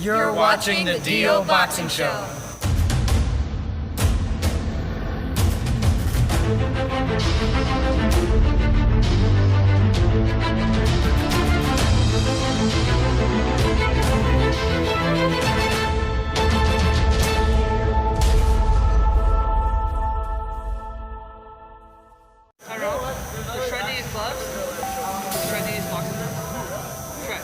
You're watching the Dio Boxing Show. Try these gloves. Try these boxing gloves. Try.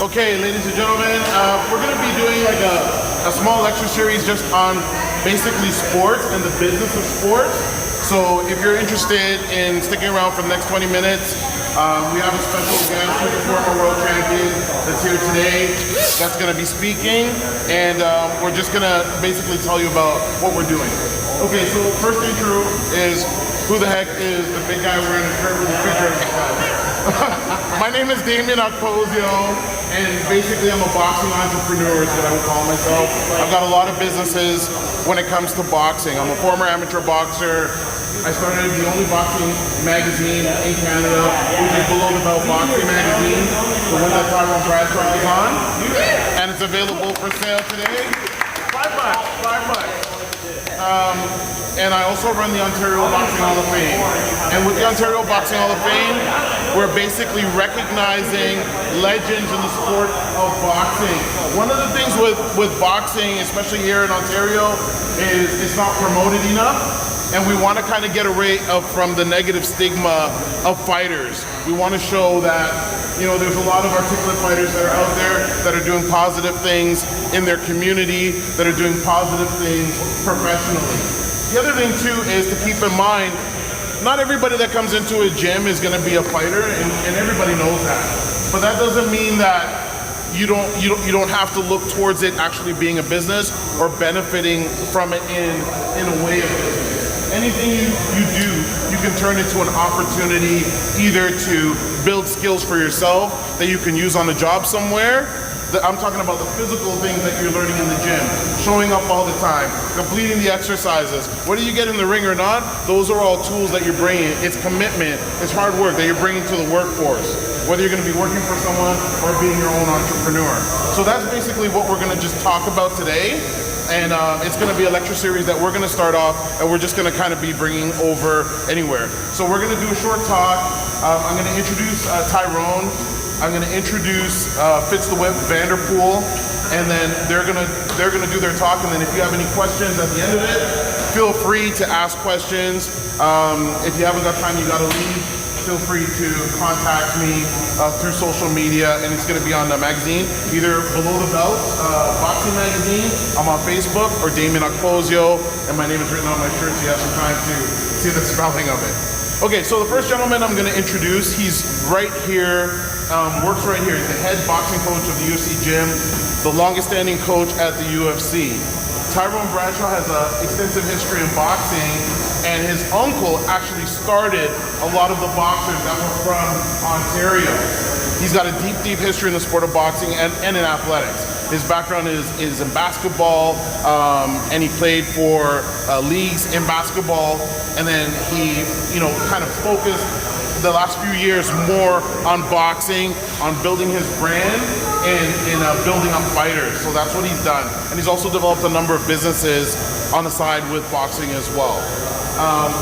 Okay, ladies and gentlemen, we're going to be doing like a small lecture series just on basically sports and the business of sports. So if you're interested in sticking around for the next 20 minutes, we have a special guest who's a former world champion that's here today that's going to be speaking, and we're just going to basically tell you about what we're doing. Okay, so first intro is who the heck is the big guy wearing a shirt with a picture of this guy? My name is Damien Akposio, and basically I'm a boxing entrepreneur is what I would call myself. I've got a lot of businesses when it comes to boxing. I'm a former amateur boxer. I started the only boxing magazine in Canada, which is Below the Belt Boxing Magazine, the one that Tyrone Bradshaw is on, and it's available for sale today. $5. And I also run the Ontario Boxing Hall of Fame. And with the Ontario Boxing Hall of Fame, we're basically recognizing legends in the sport of boxing. One of the things with boxing, especially here in Ontario, is it's not promoted enough. And we want to kind of get away from the negative stigma of fighters. We want to show that, you know, there's a lot of articulate fighters that are out there that are doing positive things in their community, that are doing positive things professionally. The other thing too is to keep in mind, not everybody that comes into a gym is going to be a fighter, and everybody knows that. But that doesn't mean that you don't have to look towards it actually being a business or benefiting from it in a way of business. Anything you do, you can turn into an opportunity either to build skills for yourself that you can use on a job somewhere. I'm talking about the physical things that you're learning in the gym, showing up all the time, completing the exercises. Whether you get in the ring or not, those are all tools that you're bringing. It's commitment, it's hard work that you're bringing to the workforce, whether you're going to be working for someone or being your own entrepreneur. So that's basically what we're going to just talk about today. And it's going to be a lecture series that we're going to start off, and we're just going to kind of be bringing over anywhere. So we're going to do a short talk. I'm going to introduce Tyrone. I'm going to introduce Fitz the Whip Vanderpool, and then they're going to do their talk. And then if you have any questions at the end of it, feel free to ask questions. If you haven't got time, you got to leave. Feel free to contact me through social media, and it's going to be on the magazine, either Below the Belt Boxing Magazine. I'm on Facebook, or Damien Akposio, and my name is written on my shirt, so you have some time to see the spelling of it. Okay, so the first gentleman I'm going to introduce, he's right here, works right here. He's the head boxing coach of the UFC gym, the longest standing coach at the UFC. Tyrone Bradshaw has an extensive history in boxing, and his uncle actually started a lot of the boxers that were from Ontario. He's got a deep, deep history in the sport of boxing and in athletics. His background is in basketball, and he played for leagues in basketball, and then he, kind of focused the last few years more on boxing, on building his brand, and building up fighters. So that's what he's done. And he's also developed a number of businesses on the side with boxing as well.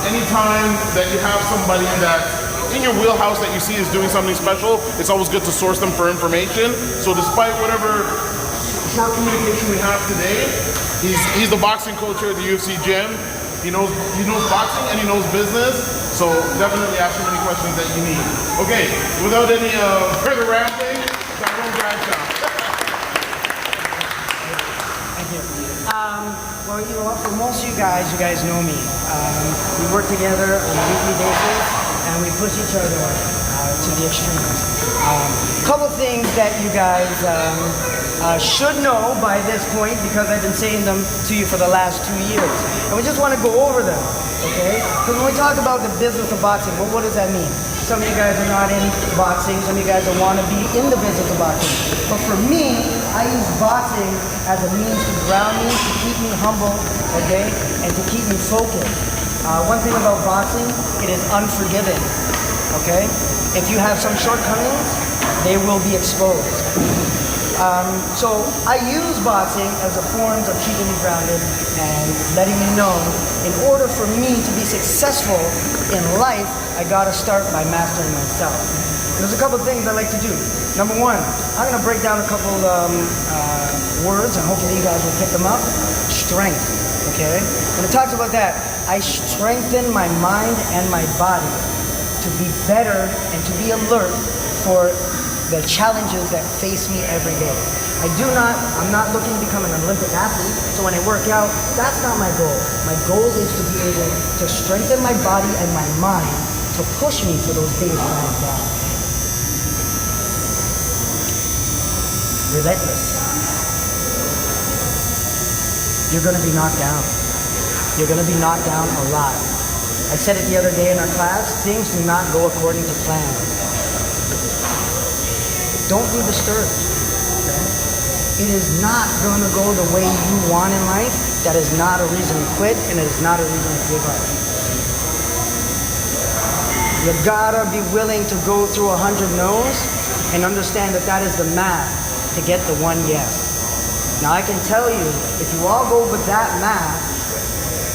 Anytime that you have somebody that in your wheelhouse that you see is doing something special, it's always good to source them for information. So despite whatever short communication we have today, he's the boxing coach here at the UFC gym. He knows boxing and he knows business, so definitely ask him any questions that you need. Okay, without any further rambling, Tyrone Bradshaw. Thank you. Well, for most of you guys know me. We work together on a weekly basis, and we push each other to the extremes. Couple things that you guys should know by this point, because I've been saying them to you for the last 2 years. And we just want to go over them, okay? Because when we talk about the business of boxing, well, what does that mean? Some of you guys are not in boxing, some of you guys want to be in the business of boxing. But for me, I use boxing as a means to ground me, to keep me humble, okay? And to keep me focused. One thing about boxing, it is unforgiving, okay? If you have some shortcomings, they will be exposed. So I use boxing as a form of keeping me grounded and letting me know in order for me to be successful in life, I gotta start by mastering myself. And there's a couple of things I like to do. Number one, I'm gonna break down a couple words and hopefully you guys will pick them up. Strength, okay? When it talks about that, I strengthen my mind and my body to be better and to be alert for the challenges that face me every day. I'm not looking to become an Olympic athlete, so when I work out, that's not my goal. My goal is to be able to strengthen my body and my mind to push me for those days when I'm down. Relentless. You're gonna be knocked down. You're gonna be knocked down a lot. I said it the other day in our class, things do not go according to plan. Don't be disturbed. Okay? It is not going to go the way you want in life. That is not a reason to quit, and it is not a reason to give up. You gotta be willing to go through 100 no's and understand that that is the math to get the one yes. Now I can tell you, if you all go with that math,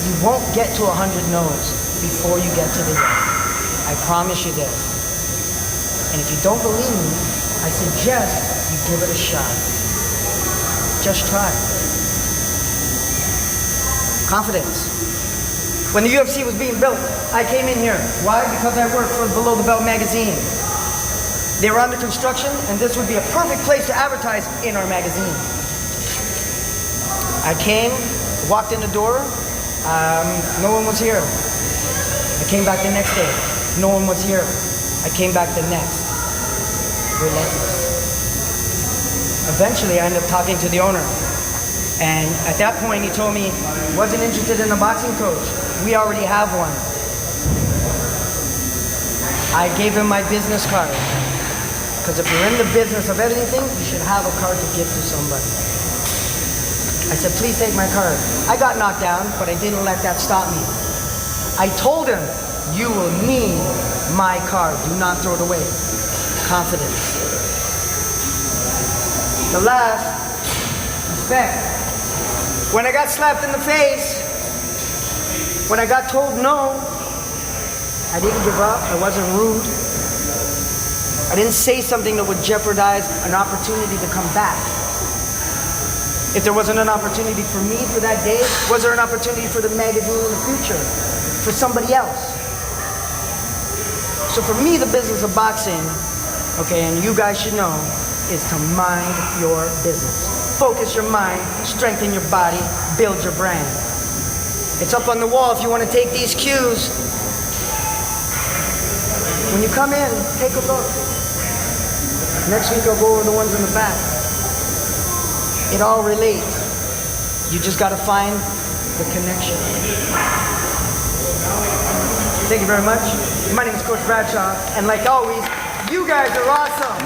you won't get to 100 no's before you get to the yes. I promise you this. And if you don't believe me, I suggest you give it a shot. Just try. Confidence. When the UFC was being built, I came in here. Why? Because I worked for Below the Belt magazine. They were under construction, and this would be a perfect place to advertise in our magazine. I came, walked in the door, no one was here. I came back the next day, no one was here. I came back the next. Relentless. Eventually, I ended up talking to the owner. And at that point, he told me he wasn't interested in a boxing coach. We already have one. I gave him my business card. Because if you're in the business of anything, you should have a card to give to somebody. I said, please take my card. I got knocked down, but I didn't let that stop me. I told him, you will need my card. Do not throw it away. Confidence. The last, respect. When I got slapped in the face, when I got told no, I didn't give up. I wasn't rude. I didn't say something that would jeopardize an opportunity to come back. If there wasn't an opportunity for me for that day, was there an opportunity for the magazine in the future? For somebody else? So for me, the business of boxing, okay, and you guys should know, is to mind your business. Focus your mind, strengthen your body, build your brand. It's up on the wall if you want to take these cues. When you come in, take a look. Next week I'll go over the ones in the back. It all relates. You just got to find the connection. Thank you very much. My name is Coach Bradshaw, and like always, you guys are awesome.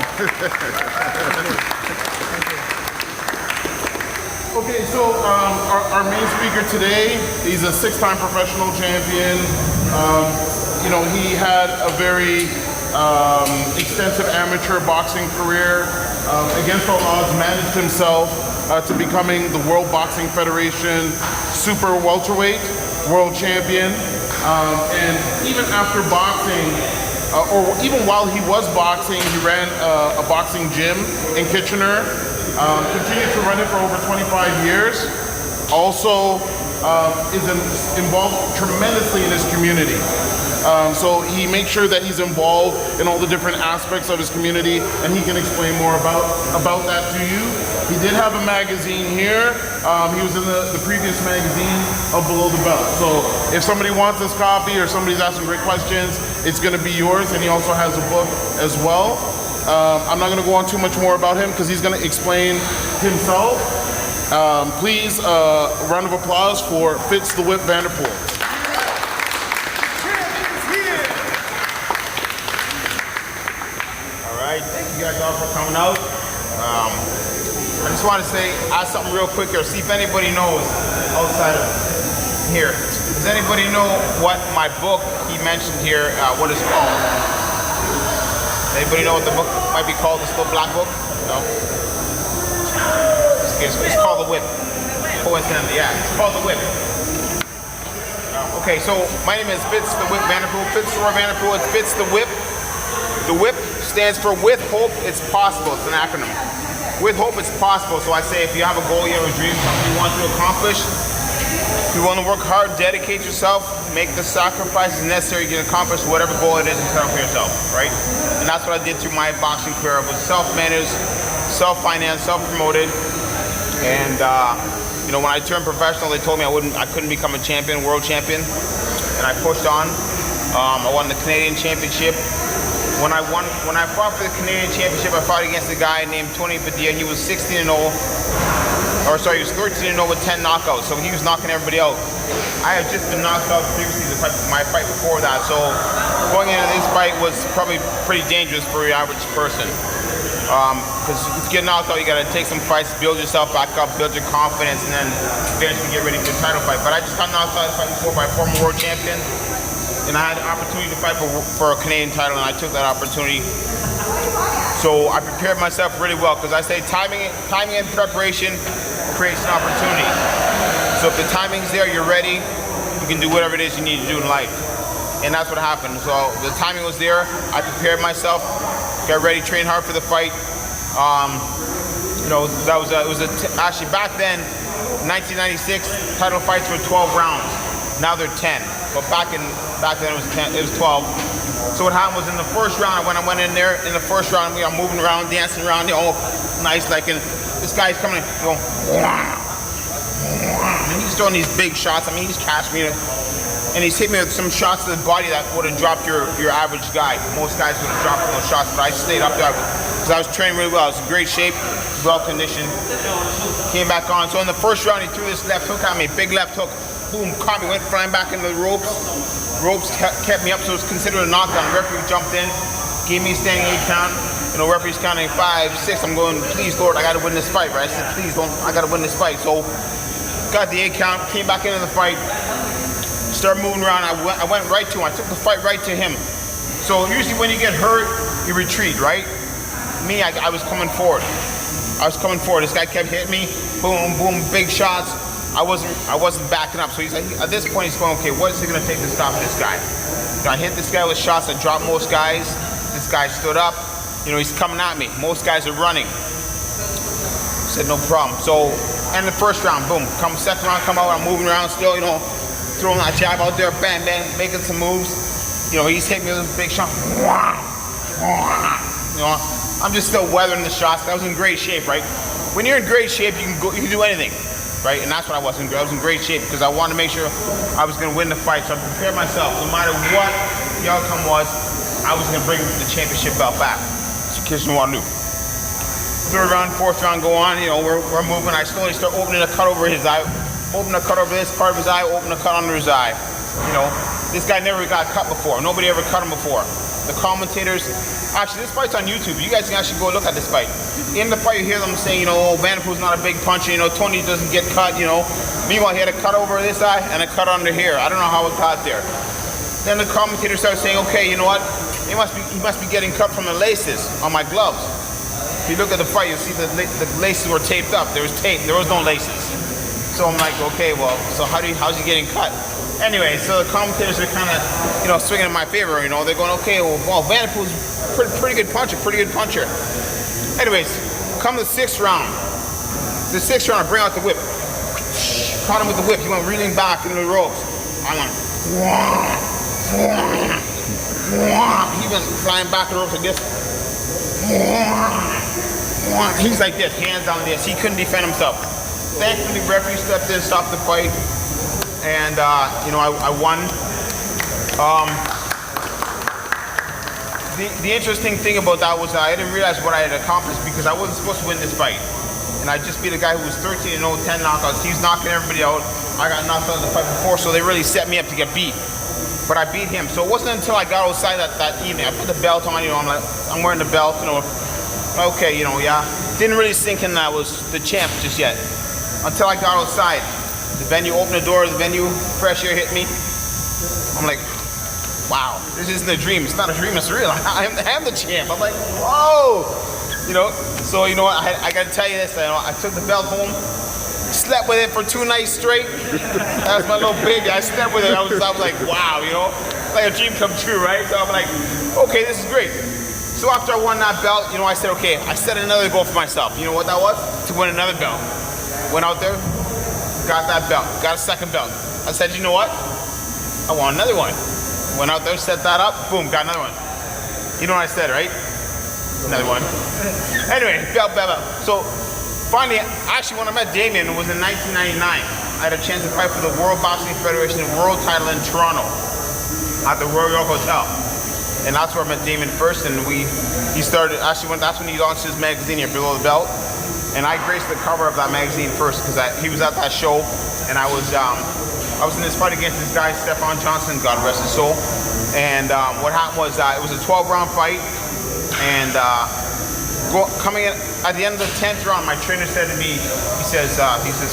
Okay, so our main speaker today, he's a 6-time professional champion. You know, he had a very extensive amateur boxing career. Against all odds, managed himself to becoming the World Boxing Federation super welterweight world champion. And even after boxing, or even while he was boxing, he ran a boxing gym in Kitchener. Continued to run it for over 25 years. Also is involved tremendously in his community. So he makes sure that he's involved in all the different aspects of his community, and he can explain more about that to you. He did have a magazine here. He was in the previous magazine of Below the Belt. So if somebody wants this copy or somebody's asking great questions, it's going to be yours. And he also has a book as well. I'm not going to go on too much more about him because he's going to explain himself. Please, round of applause for Fitz the Whip Vanderpool. Thank you guys all for coming out. I just want to ask something real quick here, see if anybody knows outside of here. Does anybody know what my book he mentioned here, what it's called? Anybody know what the book might be called, this little black book? No? It's called The Whip. Coincidentally, yeah, it's called The Whip. Okay, so my name is Fitz the Whip Vanderpool. Fitz Roy Vanderpool, it's Fitz the Whip. The WHIP stands for With Hope, It's Possible. It's an acronym. With Hope, It's Possible. So I say if you have a goal, you have a dream, something you want to accomplish, if you want to work hard, dedicate yourself, make the sacrifices necessary to accomplish whatever goal it is you set up for yourself, right? And that's what I did through my boxing career. I was self-managed, self-financed, self-promoted. And you know, when I turned professional, they told me I couldn't become a champion, world champion. And I pushed on. I won the Canadian Championship. When I fought for the Canadian Championship, I fought against a guy named Tony Padilla. He was 16-0, or sorry, he was 13-0 with 10 knockouts. So he was knocking everybody out. I had just been knocked out previously, my fight before that. So going into this fight was probably pretty dangerous for the average person. Because if you get knocked out, you got to take some fights, build yourself back up, build your confidence, and then eventually get ready for the title fight. But I just got knocked out fighting before by a former world champion. And I had the opportunity to fight for a Canadian title, and I took that opportunity. So I prepared myself really well, because I say timing and preparation creates an opportunity. So if the timing's there, you're ready, you can do whatever it is you need to do in life. And that's what happened. So the timing was there, I prepared myself, got ready, trained hard for the fight. You know, actually back then, 1996, title fights were 12 rounds. Now they're 10. But back then it was 12. So what happened was in the first round, when I went in there, in the first round, I'm moving around, dancing around, you know, nice, like, and this guy's coming in, going, and he's throwing these big shots. I mean, he's catching me, and he's hit me with some shots to the body that would have dropped your average guy. Most guys would have dropped those shots, but I stayed up there because I was training really well. I was in great shape, well conditioned. Came back on. So in the first round, he threw this left hook at me, big left hook. Boom, caught me, went flying back into the ropes. Ropes kept me up, so it was considered a knockdown. The referee jumped in, gave me a standing 8 count. You know, referee's counting 5, 6. I'm going, please, Lord, I gotta win this fight, right? I said, please, I gotta win this fight. So, got the 8 count, came back into the fight, started moving around. I went right to him. I took the fight right to him. So, usually when you get hurt, you retreat, right? Me, I was coming forward. This guy kept hitting me, boom, boom, big shots. I wasn't backing up. So he's like, at this point, he's going, okay, what is it going to take to stop this guy? So I hit this guy with shots that dropped most guys. This guy stood up. You know, he's coming at me. Most guys are running. I said, no problem. So, end the first round, boom. Come second round, come out. I'm moving around still, you know, throwing that jab out there, bang, bang, making some moves. You know, he's hitting me with a big shot. You know, I'm just still weathering the shots. I was in great shape, right? When you're in great shape, you can do anything. Right, and that's what I was in great shape because I wanted to make sure I was going to win the fight. So I prepared myself. No matter what the outcome was, I was going to bring the championship belt back. So Kirsten Wanu. Third round, fourth round go on, you know, we're moving. I slowly start opening a cut over his eye, open a cut over this part of his eye, open a cut under his eye. You know, this guy never got cut before. Nobody ever cut him before. The commentators, actually this fight's on YouTube. You guys can actually go look at this fight. In the fight you hear them saying, you know, oh, Vanderpool's not a big puncher, you know, Tony doesn't get cut, you know. Meanwhile he had a cut over this eye and a cut under here. I don't know how it got there. Then the commentators started saying, okay, you know what? He must be getting cut from the laces on my gloves. If you look at the fight, you'll see that the laces were taped up. There was tape, there was no laces. So I'm like, okay, well, so how's he getting cut? Anyway, so the commentators are kind of, you know, swinging in my favor. You know, they're going, okay, well, Vanderpool's pretty good puncher. Anyways, come the sixth round. The sixth round, I bring out the whip. Caught him with the whip. He went reeling back into the ropes. I went, he went flying back to the ropes like this. He's like this, hands on this. He couldn't defend himself. Thankfully, the referee stepped in, stopped the fight. And, you know, I won. The interesting thing about that was I didn't realize what I had accomplished because I wasn't supposed to win this fight. And I just beat a guy who was 13-0, 10 knockouts. He was knocking everybody out. I got knocked out in the fight before, so they really set me up to get beat. But I beat him. So it wasn't until I got outside that evening. I put the belt on, you know, I'm wearing the belt, you know. Okay, you know, yeah. Didn't really sink in that I was the champ just yet. Until I got outside. The venue opened the door, the venue, fresh air hit me. I'm like, wow, this isn't a dream. It's not a dream, it's real. I am the champ. I'm like, whoa! You know, so you know what, I gotta tell you this, you know, I took the belt home, slept with it for 2 nights straight. That was my little baby. I slept with it. I was like, wow, you know, like a dream come true, right? So I'm like, okay, this is great. So after I won that belt, you know, I said, okay, I set another goal for myself. You know what that was? To win another belt. Went out there, got that belt, got a second belt. I said, you know what? I want another one. Went out there, set that up, boom, got another one. You know what I said, right? Another one. Anyway, belt. So finally, actually when I met Damien, it was in 1999. I had a chance to fight for the World Boxing Federation world title in Toronto at the Royal York Hotel. And that's where I met Damien first, and he started, actually that's when he launched his magazine here, Below the Belt. And I graced the cover of that magazine first because he was at that show, and I was in this fight against this guy, Stefan Johnson, God rest his soul. And what happened was it was a 12-round fight, and coming in at the end of the 10th round, my trainer said to me, he says,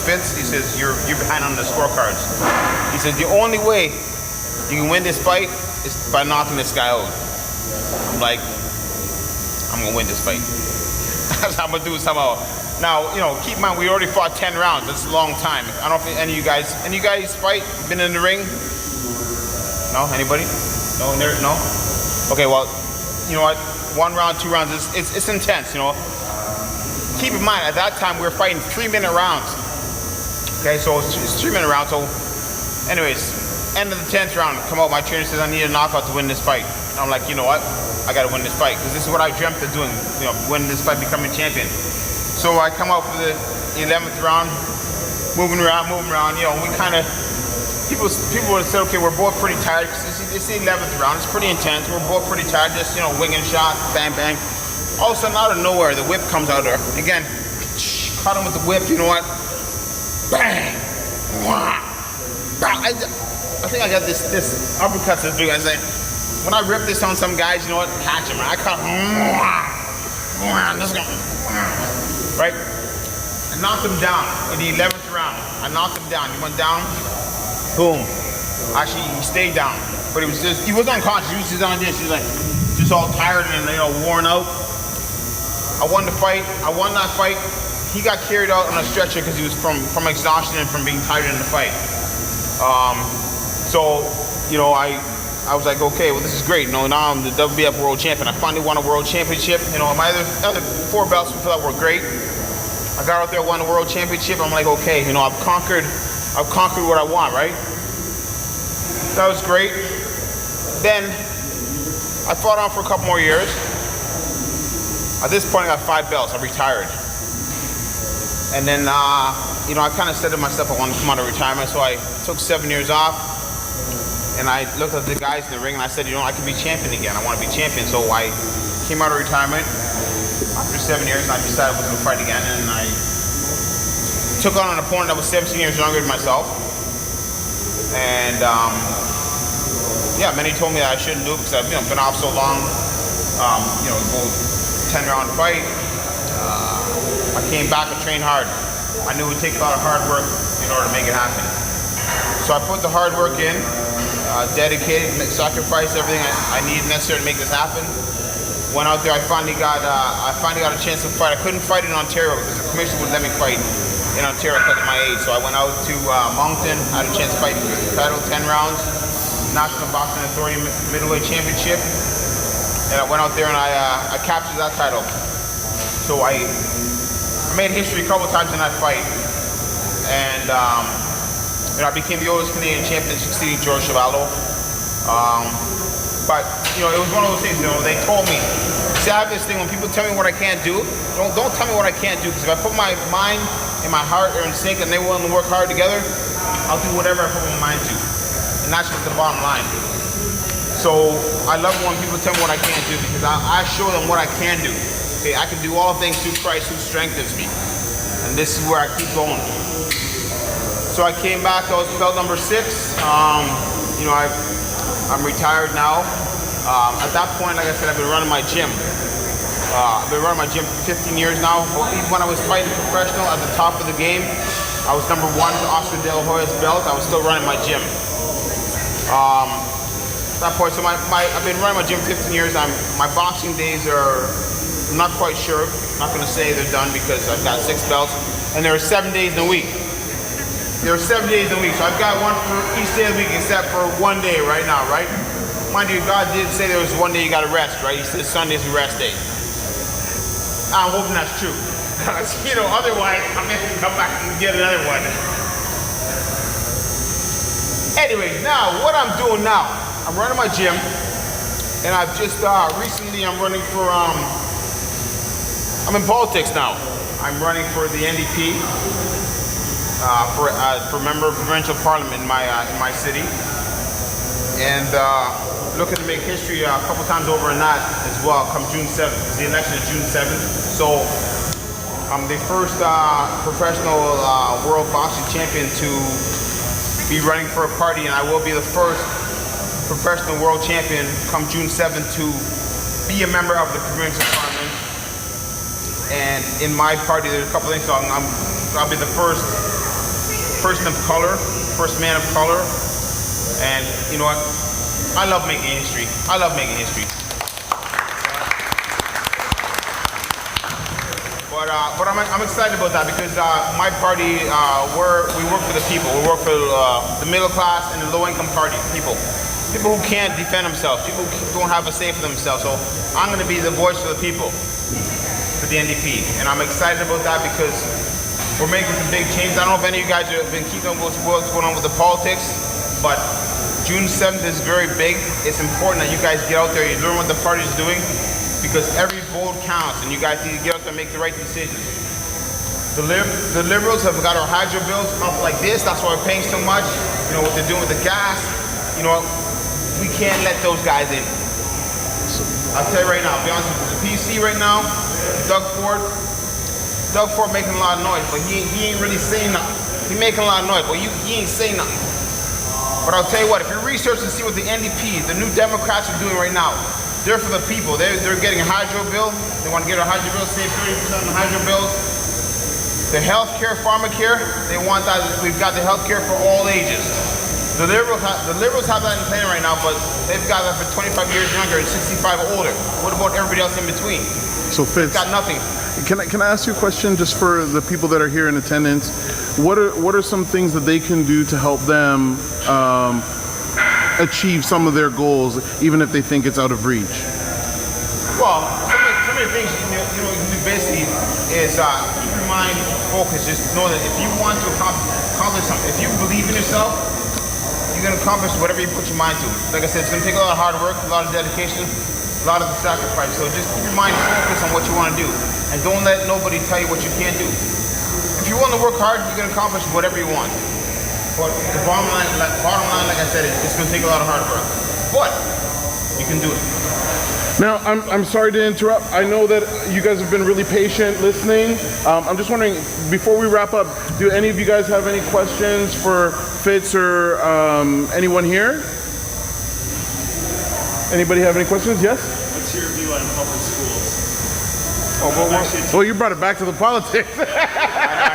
Vince, he says, you're behind on the scorecards. He says, the only way you can win this fight is by knocking this guy out. I'm like, I'm gonna win this fight. That's how I'm gonna do it somehow. Now, you know, keep in mind, we already fought 10 rounds. That's a long time. I don't know if any of you guys fight? Been in the ring? No? Anybody? No? No? Okay, well, you know what? 1 round, 2 rounds, it's intense, you know. Keep in mind, at that time, we were fighting 3-minute rounds. Okay, so it's 3-minute rounds. So, anyways, end of the 10th round, come out, my trainer says I need a knockout to win this fight. And I'm like, you know what? I gotta win this fight, because this is what I dreamt of doing, you know, winning this fight, becoming champion. So I come out for the 11th round, moving around, you know, we kind of, people would say, okay, we're both pretty tired, because it's the 11th round, it's pretty intense, we're both pretty tired, just, you know, winging shots, bang, bang. All of a sudden, out of nowhere, the whip comes out there. Again, caught him with the whip, you know what? Bang! Wah! I think I got this uppercut this big. I say, when I rip this on some guys, you know what? Catch him. I caught him. This guy. Right? I knocked him down in the 11th round. I knocked him down. He went down. Boom. Actually, he stayed down. But he was unconscious. He was just on this. He was like, just all tired and, you know, worn out. I won the fight. I won that fight. He got carried out on a stretcher because he was from exhaustion and from being tired in the fight. So, you know, I was like, okay, well, this is great. You know, now I'm the WBF world champion. I finally won a world championship. You know, my other 4 belts before that were great. I got out there, won the world championship. I'm like, okay, you know, I've conquered what I want, right? That was great. Then I fought on for a couple more years. At this point, I got 5 belts. I retired. And then, you know, I kind of said to myself, I want to come out of retirement, so I took 7 years off. And I looked at the guys in the ring and I said, you know, I can be champion again. I want to be champion. So I came out of retirement. after 7 years, I decided I was going to fight again, and I took on an opponent that was 17 years younger than myself. And yeah, many told me that I shouldn't do it because I've been off so long. Go 10-round fight. I came back and trained hard. I knew it would take a lot of hard work in order to make it happen. So I put the hard work in, dedicated, sacrificed everything I needed necessary to make this happen. Went out there, I finally got a chance to fight. I couldn't fight in Ontario because the commission wouldn't let me fight in Ontario because of my age. So I went out to Moncton, had a chance to fight for the title, 10 rounds, National Boxing Authority Middleweight Championship. And I went out there and I captured that title. So I made history a couple times in that fight. And I became the oldest Canadian champion succeeding George Chuvalo. But it was one of those things, they told me, see, I have this thing when people tell me what I can't do, don't tell me what I can't do, because if I put my mind and my heart are in sync and they're willing to work hard together, I'll do whatever I put my mind to. And that's just the bottom line. So I love when people tell me what I can't do, because I show them what I can do. Okay, I can do all things through Christ who strengthens me. And this is where I keep going. So I came back, I was belt number 6. I'm retired now. At that point, like I said, I've been running my gym. I've been running my gym for 15 years now. Even when I was fighting professional at the top of the game, I was number 1 to Oscar De La Hoya's belt. I was still running my gym. At that point, so I've been running my gym 15 years. My boxing days are, I'm not quite sure. I'm not going to say they're done because I've got 6 belts, and there are 7 days in a week. There are 7 days in a week, so I've got one for each day of the week except for one day right now, right? Mind you, God did say there was one day you got to rest, right? He said Sunday's a rest day. I'm hoping that's true. Otherwise, I'm going to come back and get another one. Anyway, now, what I'm doing now, I'm running my gym, and I've just, recently I'm running for, I'm in politics now. I'm running for the NDP, for member of provincial parliament in my city. And looking to make history a couple times over in that as well, come June 7th, because the election is June 7th. So I'm the first professional world boxing champion to be running for a party, and I will be the first professional world champion come June 7th to be a member of the provincial parliament. And in my party, there's a couple things. So I'll be the first person of color, first man of color. And you know what? I love making history. I love making history. But I'm excited about that because my party, we work for the people. We work for the middle class and the low income party people. People who can't defend themselves. People who don't have a say for themselves. So I'm going to be the voice for the people, for the NDP. And I'm excited about that because we're making some big changes. I don't know if any of you guys have been keeping up with what's going on with the politics, but June 7th is very big. It's important that you guys get out there, you learn what the party is doing, because every vote counts, and you guys need to get out there and make the right decisions. The Liberals have got our hydro bills up like this. That's why we're paying so much. You know what they're doing with the gas. You know, we can't let those guys in. I'll tell you right now, I'll be honest with you, the PC right now, Doug Ford making a lot of noise, but he ain't really saying nothing. He making a lot of noise, but he ain't saying nothing. But I'll tell you what, if you research and see what the NDP, the New Democrats are doing right now, they're for the people. They're getting a hydro bill. They want to get a hydro bill, save 30% on the hydro bills. The healthcare, pharmacare, they want that. We've got the healthcare for all ages. The Liberals have that in plan right now, but they've got that for 25 years younger and 65 older. What about everybody else in between? So Fitz, they've got nothing. Can I ask you a question just for the people that are here in attendance? What are some things that they can do to help them achieve some of their goals, even if they think it's out of reach? Well, some of the things you can do basically is keep your mind focused. Just know that if you want to accomplish something, if you believe in yourself, you're going to accomplish whatever you put your mind to. Like I said, it's going to take a lot of hard work, a lot of dedication, a lot of sacrifice. So just keep your mind focused on what you want to do. And don't let nobody tell you what you can't do. If you're willing to work hard, you're going to accomplish whatever you want. But the bottom line, like I said, it's going to take a lot of hard work. But you can do it. Now, I'm sorry to interrupt. I know that you guys have been really patient listening. I'm just wondering, before we wrap up, do any of you guys have any questions for Fitz or anyone here? Anybody have any questions? Yes? What's your view on public schools? Well, you brought it back to the politics. I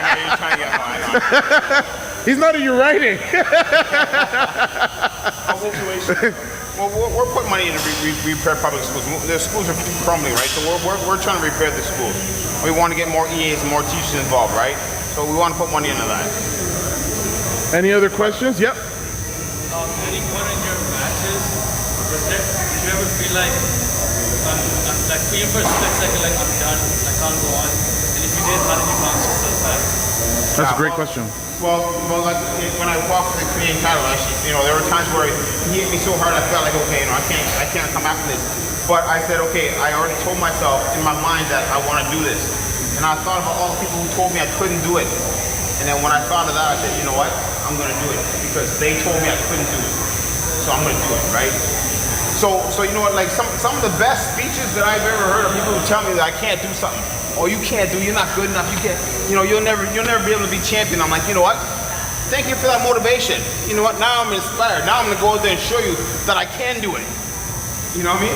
know you're trying to get high. He's not in your writing. Well, we're putting money in to repair public schools. The schools are crumbling, right? So we're trying to repair the schools. We want to get more EAs and more teachers involved, right? So we want to put money into that. Any other questions? Yep. Any point in your matches, did you ever feel like for your first split second, like I'm done, I can't go on? And if you did, how did you bounce yourself back? That's a great question. Well, like when I walked the Canadian title, there were times where he hit me so hard I felt like, okay, I can't come back from this. But I said, okay, I already told myself in my mind that I want to do this. And I thought about all the people who told me I couldn't do it. And then when I thought of that, I said, you know what? I'm going to do it because they told me I couldn't do it. So I'm going to do it, right? So you know what? Like some of the best speeches that I've ever heard are people who tell me that I can't do something. Or you can't do, you're not good enough, you can't, you'll never be able to be champion. I'm like, you know what? Thank you for that motivation. You know what? Now I'm inspired. Now I'm gonna go out there and show you that I can do it. You know what I mean?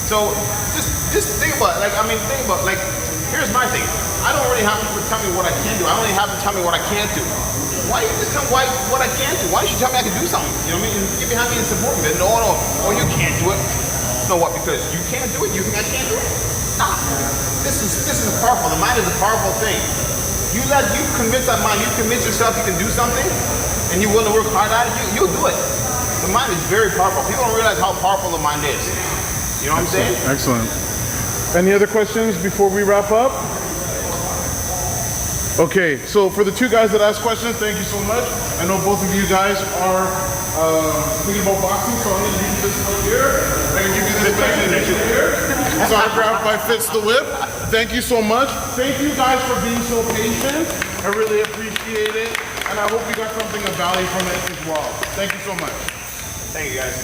So just think about it. Here's my thing. I don't really have people tell me what I can do. I only have to tell me what I can't do. Why you just tell me what I can't do? Why don't you tell me I can do something? You know what I mean? And get behind me and support me. No, oh, you can't do it. You know what? Because you can't do it? You think I can't do it? Nah. This is powerful. The mind is a powerful thing. You convince that mind, you convince yourself you can do something, and you're willing to work hard at it, you'll do it. The mind is very powerful. People don't realize how powerful the mind is. You know what I'm saying? Excellent. Any other questions before we wrap up? Okay, so for the two guys that asked questions, thank you so much. I know both of you guys are thinking about boxing, so I'm going to give you this note here. I can give you this message here. It's autographed by Fitz the Whip. Thank you so much. Thank you guys for being so patient. I really appreciate it, and I hope you got something of value from it as well. Thank you so much. Thank you, guys.